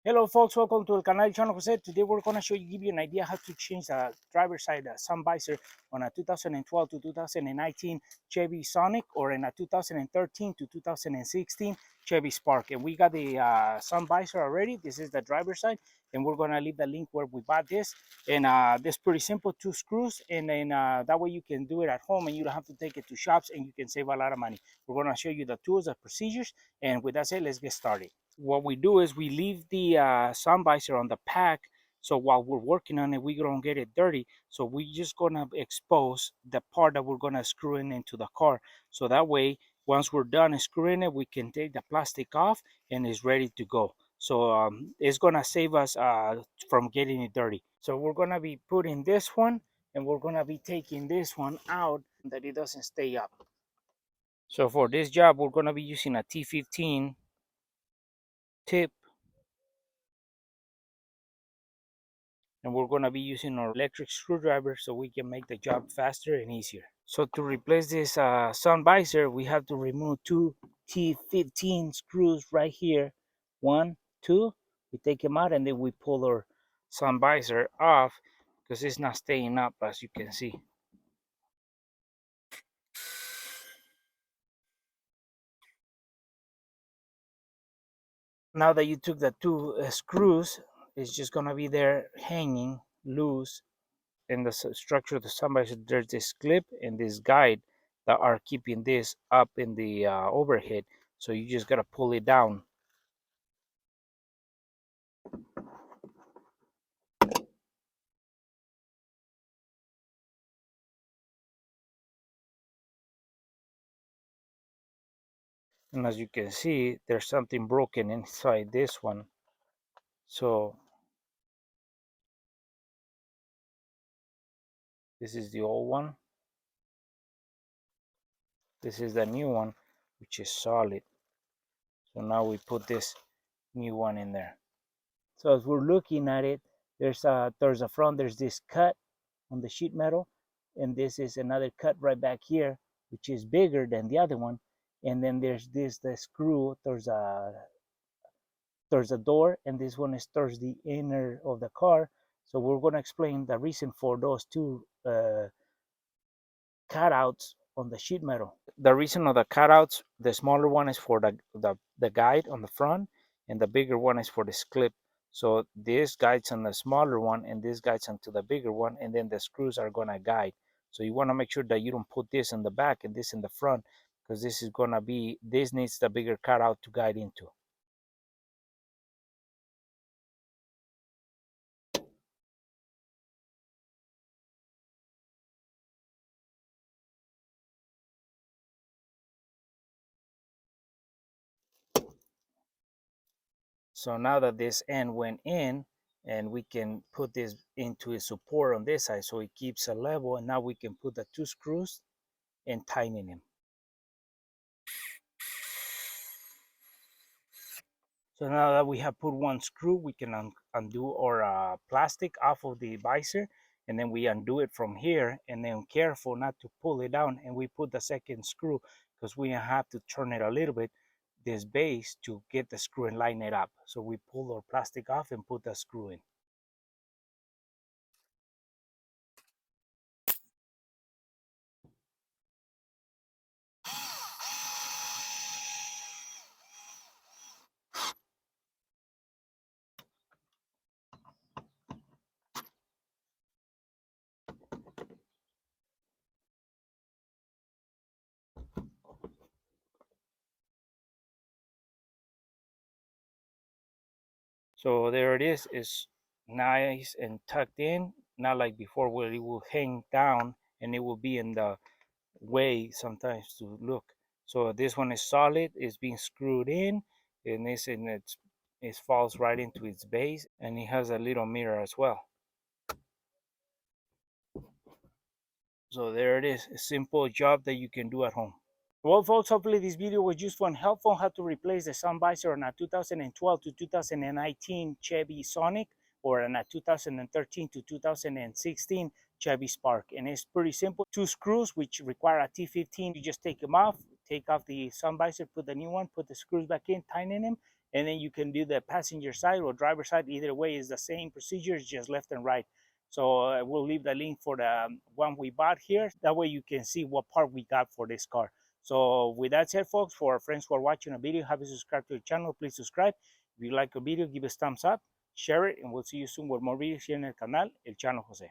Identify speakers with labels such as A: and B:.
A: Hello folks, welcome to El Canal Channel Jose. Today we're going to give you an idea how to change the driver's side sun visor on a 2012 to 2019 Chevy Sonic, or in a 2013 to 2016 Chevy Spark. And we got the sun visor already. This is the driver's side, and we're going to leave the link where we bought this. And this is pretty simple, 2 screws, and then that way you can do it at home and you don't have to take it to shops, and you can save a lot of money. We're going to show you the tools, the procedures, and with that said, let's get started. What we do is we leave the sun visor on the pack, so while we're working on it we don't get it dirty. So we just gonna expose the part that we're gonna screw in into the car, so that way once we're done screwing it we can take the plastic off and it's ready to go. So it's gonna save us from getting it dirty. So we're gonna be putting this one, and we're gonna be taking this one out that it doesn't stay up. So for this job we're gonna be using a T15 tip, and we're going to be using our electric screwdriver so we can make the job faster and easier. So to replace this sun visor, we have to remove two T15 screws right here. One, two, we take them out, and then we pull our sun visor off because it's not staying up, as you can see. Now that you took the two screws, it's just going to be there hanging loose. In the structure of the sun visor, there's this clip and this guide that are keeping this up in the overhead. So you just gotta pull it down. And as you can see, there's something broken inside this one. So this is the old one. This is the new one, which is solid. So now we put this new one in there. So as we're looking at it, there's a front, there's this cut on the sheet metal, and this is another cut right back here, which is bigger than the other one. And then there's the screw towards a door, and this one is towards the inner of the car. So we're going to explain the reason for those two cutouts on the sheet metal. The reason of the cutouts, the smaller one is for the guide on the front, and the bigger one is for this clip. So this guides on the smaller one, and this guides onto the bigger one, and then the screws are gonna guide. So you want to make sure that you don't put this in the back and this in the front, because this needs the bigger cutout to guide into. So now that this end went in, and we can put this into a support on this side so it keeps a level, and now we can put the two screws and tighten them. So now that we have put one screw, we can undo our plastic off of the visor, and then we undo it from here, and then careful not to pull it down, and we put the second screw because we have to turn it a little bit, this base, to get the screw and line it up. So we pull our plastic off and put the screw in. So there it is. It's nice and tucked in, not like before where it will hang down and it will be in the way sometimes to look. So this one is solid, it's being screwed in, and it falls right into its base, and it has a little mirror as well. So there it is, a simple job that you can do at home. Well folks, hopefully this video was useful and helpful. How to replace the sun visor on a 2012 to 2019 Chevy Sonic, or on a 2013 to 2016 Chevy Spark. And it's pretty simple. Two screws which require a T15. You just take them off, take off the sun visor, put the new one, put the screws back in, tighten them, and then you can do the passenger side or driver side. Either way is the same procedure, just left and right. So we'll leave the link for the one we bought here. That way you can see what part we got for this car. So with that said, folks, for our friends who are watching a video, haven't subscribed to the channel, please subscribe. If you like a video, give us thumbs up, share it, and we'll see you soon with more videos here en el canal El Chano José.